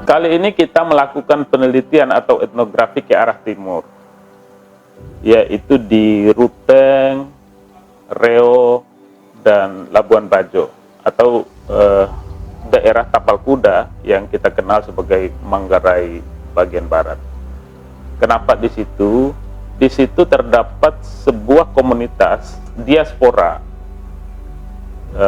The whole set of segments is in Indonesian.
Kali ini kita melakukan penelitian atau etnografi ke arah timur, yaitu di Ruteng, Reo, dan Labuan Bajo, atau daerah Tapal Kuda yang kita kenal sebagai Manggarai bagian barat. Kenapa di situ? Di situ terdapat sebuah komunitas diaspora,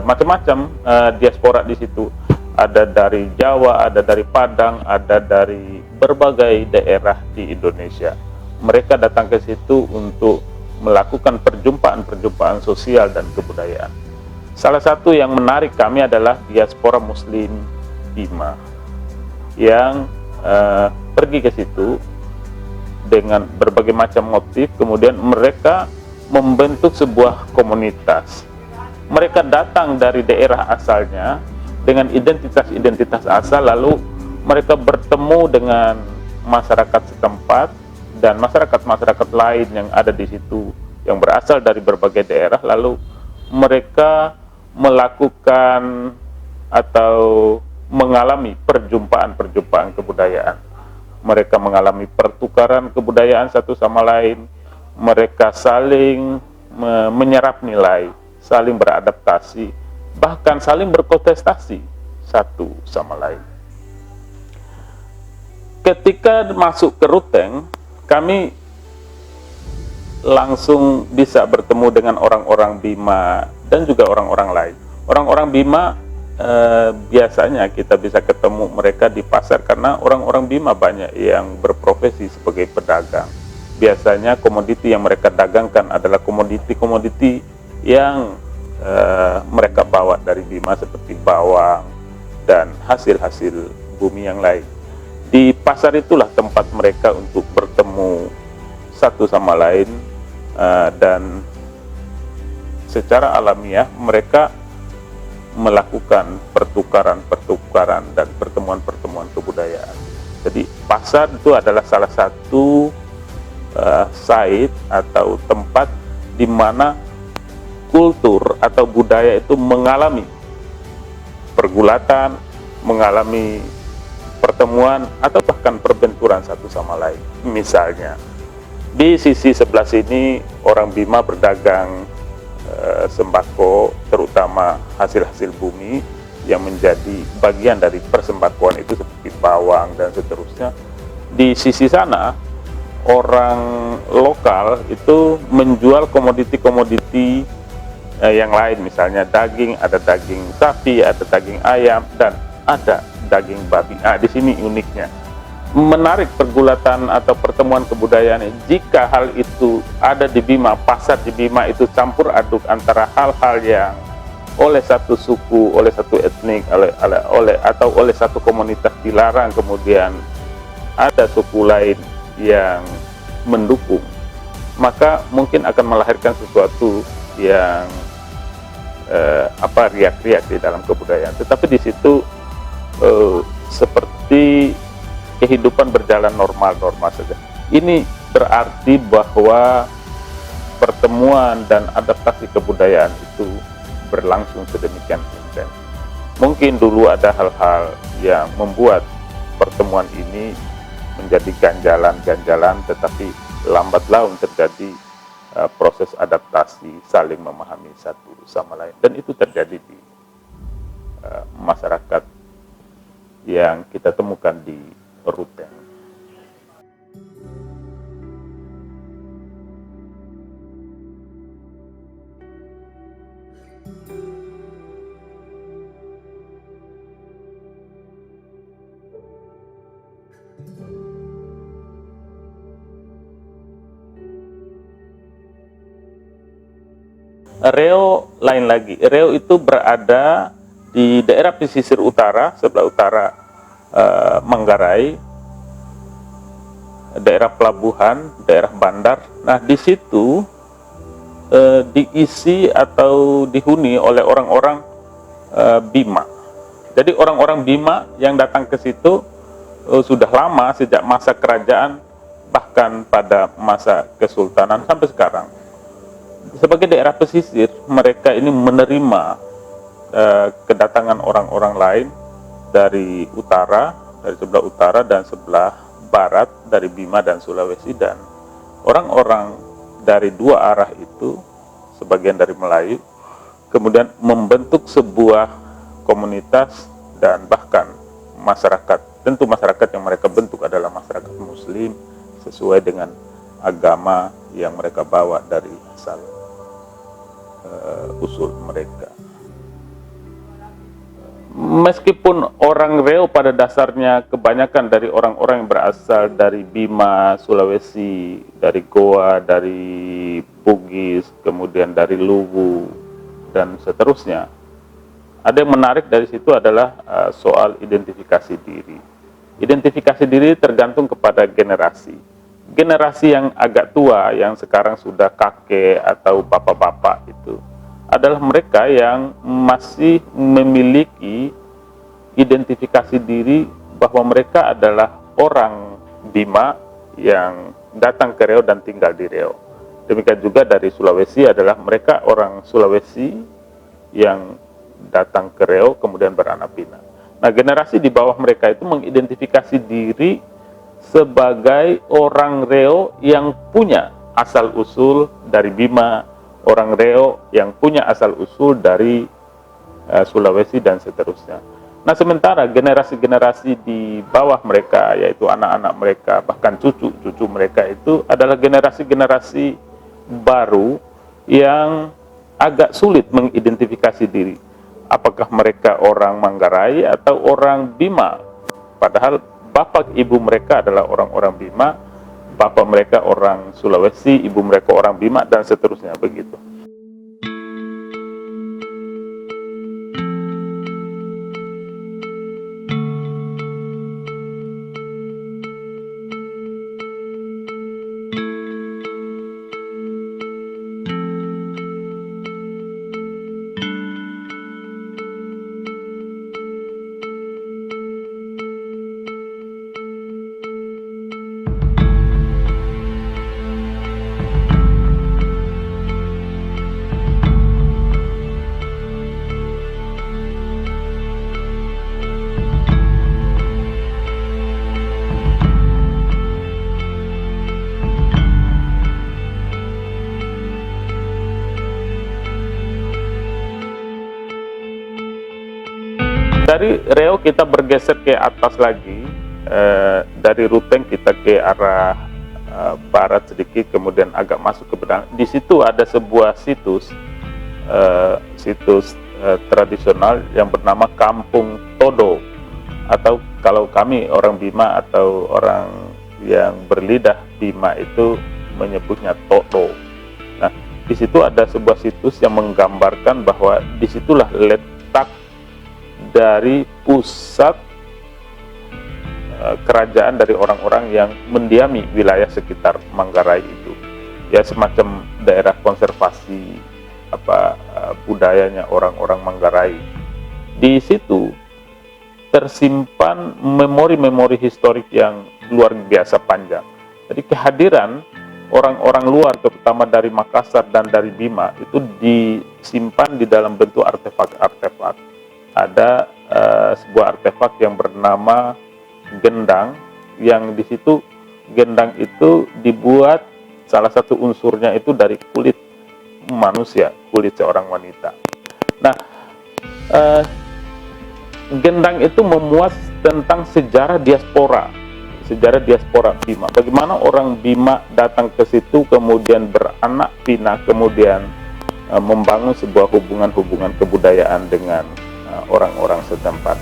macam-macam diaspora di situ. Ada dari Jawa, ada dari Padang, ada dari berbagai daerah di Indonesia. Mereka datang ke situ untuk melakukan perjumpaan-perjumpaan sosial dan kebudayaan. Salah satu yang menarik kami adalah diaspora Muslim Bima yang pergi ke situ dengan berbagai macam motif. Kemudian mereka membentuk sebuah komunitas. Mereka datang dari daerah asalnya dengan identitas-identitas asal, lalu mereka bertemu dengan masyarakat setempat dan masyarakat-masyarakat lain yang ada di situ yang berasal dari berbagai daerah, lalu mereka melakukan atau mengalami perjumpaan-perjumpaan kebudayaan. Mereka mengalami pertukaran kebudayaan satu sama lain, mereka saling menyerap nilai, saling beradaptasi, bahkan saling berkontestasi satu sama lain. Ketika masuk ke Ruteng, kami langsung bisa bertemu dengan orang-orang Bima dan juga orang-orang lain. Orang-orang Bima biasanya kita bisa ketemu mereka di pasar, karena orang-orang Bima banyak yang berprofesi sebagai pedagang. Biasanya komoditi yang mereka dagangkan adalah komoditi-komoditi yang mereka bawa dari Bima, seperti bawang dan hasil-hasil bumi yang lain. Di pasar itulah tempat mereka untuk bertemu satu sama lain, dan secara alamiah mereka melakukan pertukaran-pertukaran dan pertemuan-pertemuan kebudayaan. Jadi pasar itu adalah salah satu site atau tempat di mana kultur atau budaya itu mengalami pergulatan, mengalami pertemuan, atau bahkan perbenturan satu sama lain. Misalnya, di sisi sebelah sini orang Bima berdagang sembako, terutama hasil-hasil bumi yang menjadi bagian dari persembakoan itu seperti bawang dan seterusnya. Di sisi sana, orang lokal itu menjual komoditi-komoditi yang lain, misalnya daging, ada daging sapi, ada daging ayam, dan ada daging babi. Di sini uniknya, menarik pergulatan atau pertemuan kebudayaan. Jika hal itu ada di Bima, pasar di Bima itu campur aduk antara hal-hal yang oleh satu suku, oleh satu etnik, atau oleh satu komunitas dilarang, kemudian ada suku lain yang mendukung, maka mungkin akan melahirkan sesuatu yang riak-riak di dalam kebudayaan. Tetapi di situ seperti kehidupan berjalan normal-normal saja. Ini berarti bahwa pertemuan dan adaptasi kebudayaan itu berlangsung sedemikian intens. Mungkin dulu ada hal-hal yang membuat pertemuan ini menjadi ganjalan-ganjalan, tetapi lambat laun terjadi proses adaptasi, saling memahami satu sama lain, dan itu terjadi di masyarakat yang kita temukan di Ruteng. Reo lain lagi. Reo itu berada di daerah pesisir utara, sebelah utara Manggarai, daerah pelabuhan, daerah bandar. Nah, di situ diisi atau dihuni oleh orang-orang Bima. Jadi orang-orang Bima yang datang ke situ sudah lama, sejak masa kerajaan, bahkan pada masa kesultanan sampai sekarang. Sebagai daerah pesisir, mereka ini menerima kedatangan orang-orang lain dari utara, dari sebelah utara dan sebelah barat dari Bima dan Sulawesi, dan orang-orang dari dua arah itu, sebagian dari Melayu, kemudian membentuk sebuah komunitas dan bahkan masyarakat. Tentu masyarakat yang mereka bentuk adalah masyarakat Muslim sesuai dengan agama yang mereka bawa dari asal usul mereka. Meskipun orang Reo pada dasarnya kebanyakan dari orang-orang yang berasal dari Bima, Sulawesi, dari Goa, dari Bugis, kemudian dari Luwu, dan seterusnya. Ada yang menarik dari situ adalah soal identifikasi diri. Identifikasi diri tergantung kepada generasi. Generasi yang agak tua, yang sekarang sudah kakek atau bapak-bapak itu, adalah mereka yang masih memiliki identifikasi diri bahwa mereka adalah orang Bima yang datang ke Riau dan tinggal di Riau. Demikian juga dari Sulawesi adalah mereka orang Sulawesi yang datang ke Riau kemudian beranak pinak. Nah, generasi di bawah mereka itu mengidentifikasi diri sebagai orang Reo yang punya asal usul dari Bima, orang Reo yang punya asal usul dari Sulawesi dan seterusnya. Nah, sementara generasi-generasi di bawah mereka, yaitu anak-anak mereka, bahkan cucu-cucu mereka itu adalah generasi-generasi baru yang agak sulit mengidentifikasi diri. Apakah mereka orang Manggarai atau orang Bima? Padahal bapak ibu mereka adalah orang-orang Bima, bapak mereka orang Sulawesi, ibu mereka orang Bima, dan seterusnya begitu. Dari Riau kita bergeser ke atas lagi, dari Ruteng kita ke arah barat sedikit, kemudian agak masuk ke Bedang. Di situ ada sebuah situs tradisional yang bernama Kampung Todo, atau kalau kami orang Bima atau orang yang berlidah Bima itu menyebutnya Todo. Nah, di situ ada sebuah situs yang menggambarkan bahwa disitulah letak dari pusat kerajaan dari orang-orang yang mendiami wilayah sekitar Manggarai itu, ya semacam daerah konservasi budayanya orang-orang Manggarai. Di situ tersimpan memori-memori historik yang luar biasa panjang. Jadi kehadiran orang-orang luar, terutama dari Makassar dan dari Bima, itu disimpan di dalam bentuk artefak-artefak. Ada sebuah artefak yang bernama gendang, yang di situ gendang itu dibuat salah satu unsurnya itu dari kulit manusia, kulit seorang wanita. Nah, gendang itu memuat tentang sejarah diaspora Bima. Bagaimana orang Bima datang ke situ, kemudian beranak pinak, kemudian membangun sebuah hubungan-hubungan kebudayaan dengan orang-orang setempat.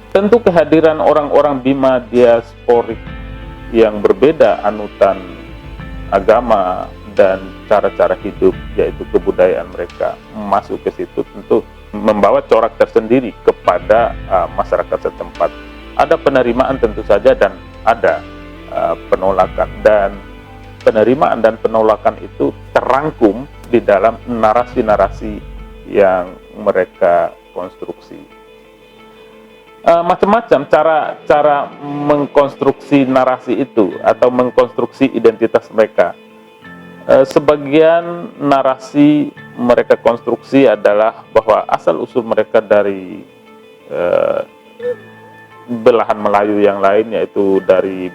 Tentu kehadiran orang-orang Bima diasporik yang berbeda anutan agama dan cara-cara hidup, yaitu kebudayaan mereka, masuk ke situ tentu membawa corak tersendiri kepada masyarakat setempat. Ada penerimaan tentu saja dan ada penolakan, dan penerimaan dan penolakan itu terangkum di dalam narasi-narasi yang mereka konstruksi. Macam-macam cara mengkonstruksi narasi itu atau mengkonstruksi identitas mereka. Sebagian narasi mereka konstruksi adalah bahwa asal usul mereka dari belahan Melayu yang lain, yaitu dari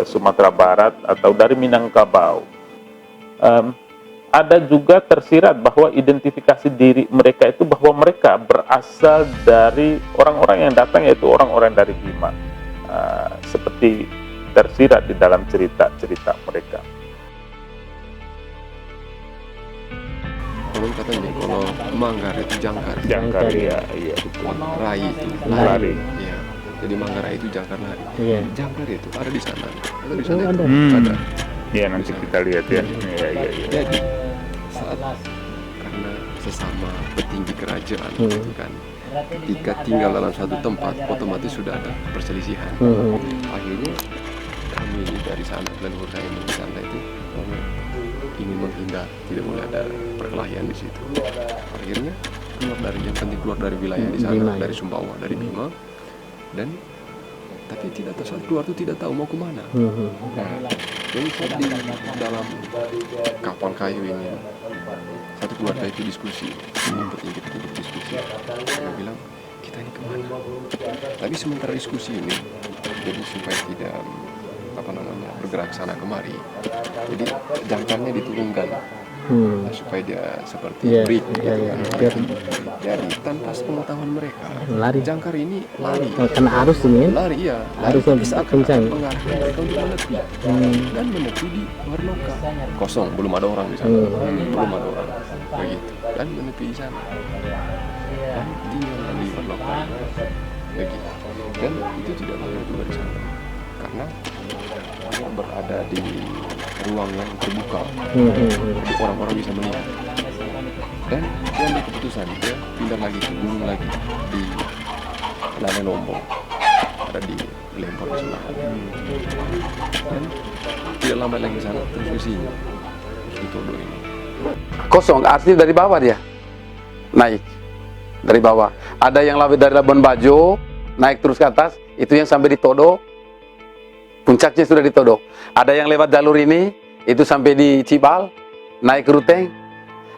Sumatera Barat atau dari Minangkabau. Ada juga tersirat bahwa identifikasi diri mereka itu bahwa mereka berasal dari orang-orang yang datang, yaitu orang-orang dari Bima, seperti tersirat di dalam cerita-cerita mereka. Orang katanya kalau Manggar itu jangkar. Jangkar, iya, iya. Rai itu Lari. Iya. Jadi Manggarai itu jangkar lari. Iya. Jangkar itu ada di sana. Ada di sana. Oh, ada. Ada. Iya, nanti kita lihat ya. Iya, iya, iya. Jadi saat karena sesama petinggi kerajaan gitu kan, ketika tinggal dalam satu tempat otomatis sudah ada perselisihan. Akhirnya kami dari sana, leluhur saya yang di sana itu ingin menghindar, tidak boleh ada perkelahian di situ. Akhirnya keluar dari, yang penting keluar dari wilayah di sana, Bima, dari Sumbawa, dari Bima, dan tapi tidak tahu, saat keluar itu tidak tahu mau kemana. Nah, jadi saat di dalam kapal kayu ini, satu keluarga itu diskusi, petinggi-petinggi diskusi, dia bilang kita ini kemana? Tapi sementara diskusi ini, jadi supaya tidak bergerak sana kemari, jadi jangkarnya diturunkan. Supaya dia seperti break gitu kan. Jadi tanpa sepengetahuan mereka Lari. jangkar ini lari Karena arus ini kan? lari ya Harusnya saat kencang. mengarahkan mereka untuk menepi dan menepi di luar loka kosong, belum ada orang di sana. Belum ada orang begitu, dan menepi di sana dan tinggal di luar loka begitu, dan itu tidak lama juga di sana karena dia berada di ruang yang terbuka, jadi orang-orang bisa melihat. Dan dia ambil keputusan, dia pindah lagi ke gunung lagi di Lane Lombok, ada di Lempor di sebelah. Dan tidak lama lagi sana terus ke sini, terus di Todo ini. Kosong, artinya dari bawah dia naik, dari bawah. Ada yang dari Labuan Bajo naik terus ke atas, itu yang sampai di Todo. Puncaknya sudah di Todo. Ada yang lewat jalur ini, itu sampai di Cibal, naik ke Ruteng.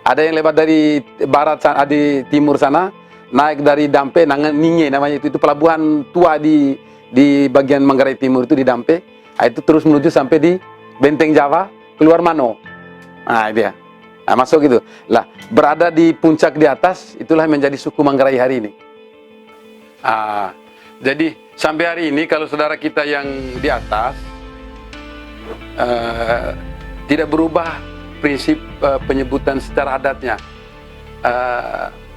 Ada yang lewat dari barat sana, di timur sana, naik dari Dampe, Ninge namanya itu pelabuhan tua di bagian Manggarai Timur itu di Dampe. Itu terus menuju sampai di Benteng Jawa, keluar Mano. Nah, dia. Nah, masuk gitu. Lah, berada di puncak di atas, itulah yang menjadi suku Manggarai hari ini. Jadi sampai hari ini kalau saudara kita yang di atas tidak berubah prinsip penyebutan secara adatnya.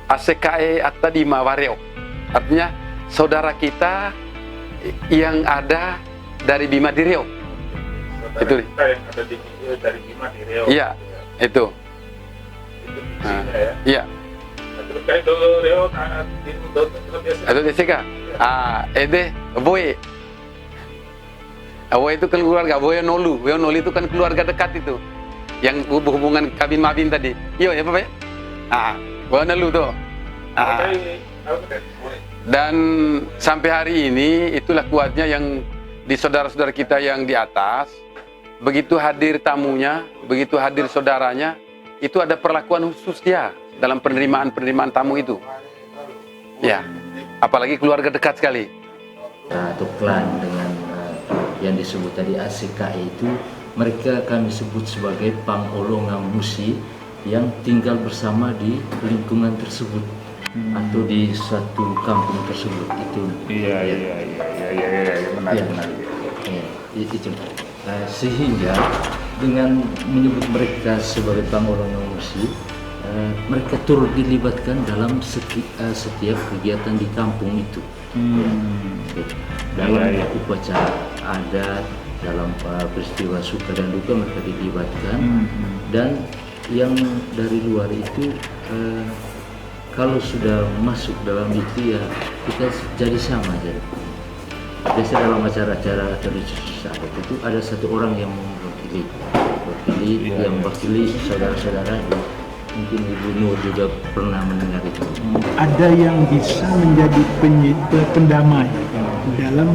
ACKE Atadima Wareo, artinya saudara kita yang ada dari Bima di Riau. Saudara Itu kita yang ada dari Bima di Riau. Iya, itu. Ya. Iya. Terus kayak do Riau Itu DCK. Ede Boy. Boy itu kan keluarga, Boy Nolu itu kan keluarga dekat itu. Yang hubungan kabin mabin tadi. Iya ya Bapak ya? Boy Nolu tuh. Dan sampai hari ini itulah kuatnya yang di saudara-saudara kita yang di atas. Begitu hadir tamunya, begitu hadir saudaranya, itu ada perlakuan khusus dia dalam penerimaan tamu itu. Ya, apalagi keluarga dekat sekali. Atau klan dengan yang disebut tadi ACKE itu, mereka kami sebut sebagai Pangolongan Musi yang tinggal bersama di lingkungan tersebut atau di suatu kampung tersebut itu. Iya, benar. Itu. Sehingga dengan menyebut mereka sebagai Pangolongan Musi, mereka turut dilibatkan dalam setiap kegiatan di kampung itu. Dalam upacara adat, dalam peristiwa suka dan duka mereka dilibatkan. Dan yang dari luar itu kalau sudah masuk dalam itu ya kita jadi sama aja. Biasa dalam acara-acara tradisi adat itu ada satu orang yang mewakili yang mewakili saudara-saudara. Mungkin Ibu Nur juga pernah mendengar itu. Ada yang bisa menjadi pendamai dalam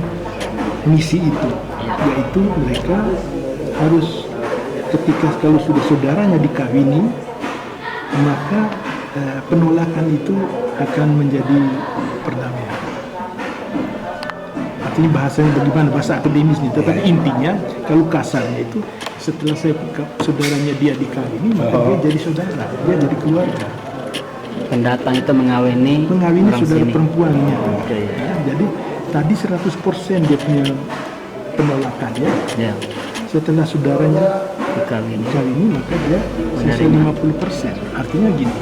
misi itu, yaitu mereka harus ketika kalau sudah saudaranya dikawini, maka penolakan itu akan menjadi perdamaian. artinya bahasanya bagaimana, bahasa akademisnya. Tetapi intinya kalau kasarnya itu setelah saya saudaranya dia dikawini, maka dia jadi saudara, dia jadi keluarga. Pendatang itu mengawini orang saudara sini. perempuannya. Oke, ya. Ya, jadi tadi 100% dia punya penolakannya. Ya, Setelah saudaranya dikawini. dikawini, maka dia selesai 50%. Artinya gini,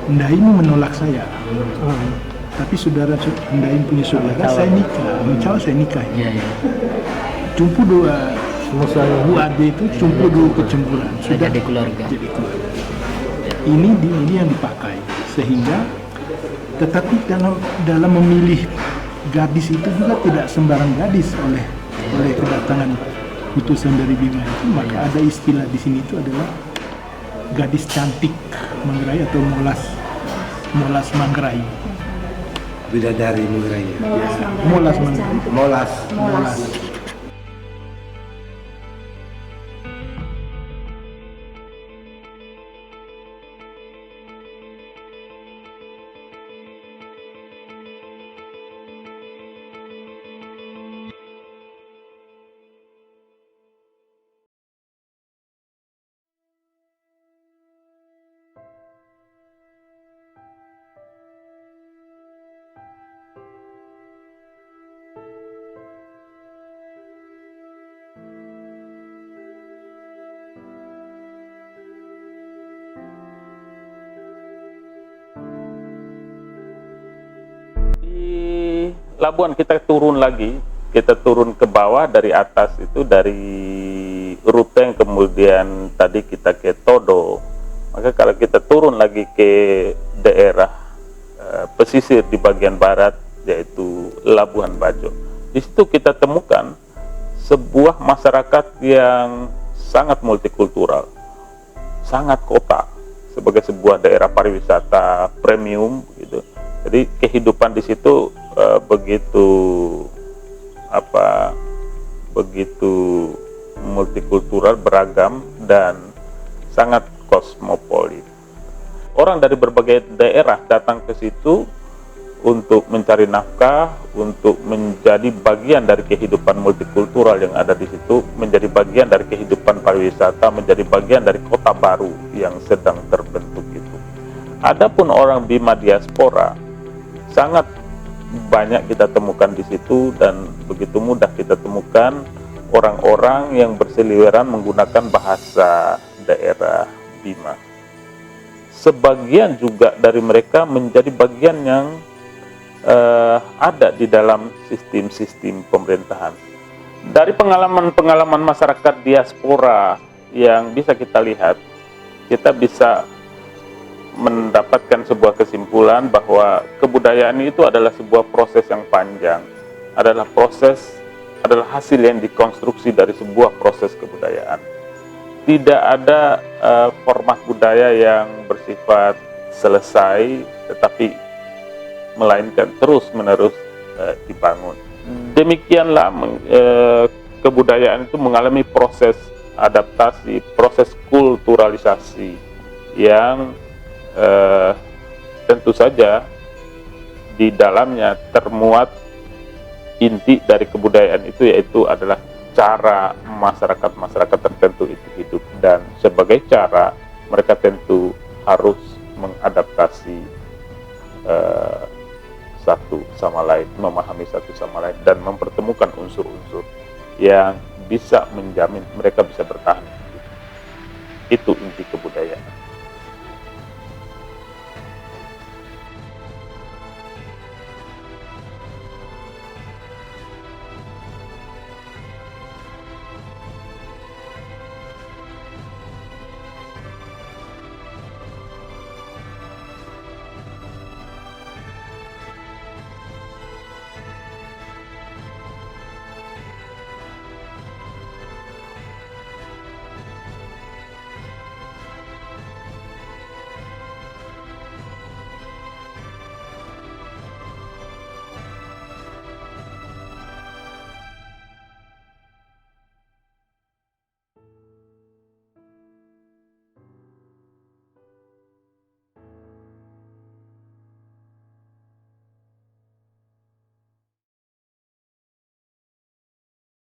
Ndaim menolak saya. Tapi saudara Ndaim punya saudara, saya nikah. Mencawa saya nikah. Ya, ya. Cumpu dua Bu Ade itu cumpu dua kecemburuan. Sudah Jadi keluarga. jadi keluarga. Ini yang dipakai sehingga, tetapi dalam memilih gadis itu juga tidak sembarang gadis oleh kedatangan utusan dari Bima itu, maka ada istilah di sini itu adalah gadis cantik Manggarai atau molas Manggarai. Bidadari Manggarai. Molas Manggarai. Molas. Labuan kita turun lagi, kita turun ke bawah dari atas itu, dari rute yang kemudian tadi kita ke Todo. Maka kalau kita turun lagi ke daerah pesisir di bagian barat, yaitu Labuan Bajo, di situ kita temukan sebuah masyarakat yang sangat multikultural, sangat kota, sebagai sebuah daerah pariwisata premium gitu. Jadi kehidupan di situ begitu multikultural, beragam, dan sangat kosmopolit. Orang dari berbagai daerah datang ke situ untuk mencari nafkah, untuk menjadi bagian dari kehidupan multikultural yang ada di situ, menjadi bagian dari kehidupan pariwisata, menjadi bagian dari kota baru yang sedang terbentuk itu. Adapun orang Bima diaspora sangat banyak kita temukan di situ, dan begitu mudah kita temukan orang-orang yang berseliweran menggunakan bahasa daerah Bima. Sebagian juga dari mereka menjadi bagian yang ada di dalam sistem-sistem pemerintahan. Dari pengalaman-pengalaman masyarakat diaspora yang bisa kita lihat, kita bisa mendapatkan sebuah kesimpulan bahwa kebudayaan itu adalah sebuah proses yang panjang, adalah hasil yang dikonstruksi dari sebuah proses kebudayaan. Tidak ada format budaya yang bersifat selesai, tetapi melainkan terus-menerus dibangun. Demikianlah kebudayaan itu mengalami proses adaptasi, proses kulturalisasi yang tentu saja di dalamnya termuat inti dari kebudayaan itu, yaitu adalah cara masyarakat tertentu itu hidup, dan sebagai cara mereka tentu harus mengadaptasi satu sama lain, memahami satu sama lain, dan mempertemukan unsur-unsur yang bisa menjamin mereka bisa bertahan. Itu inti kebudayaan.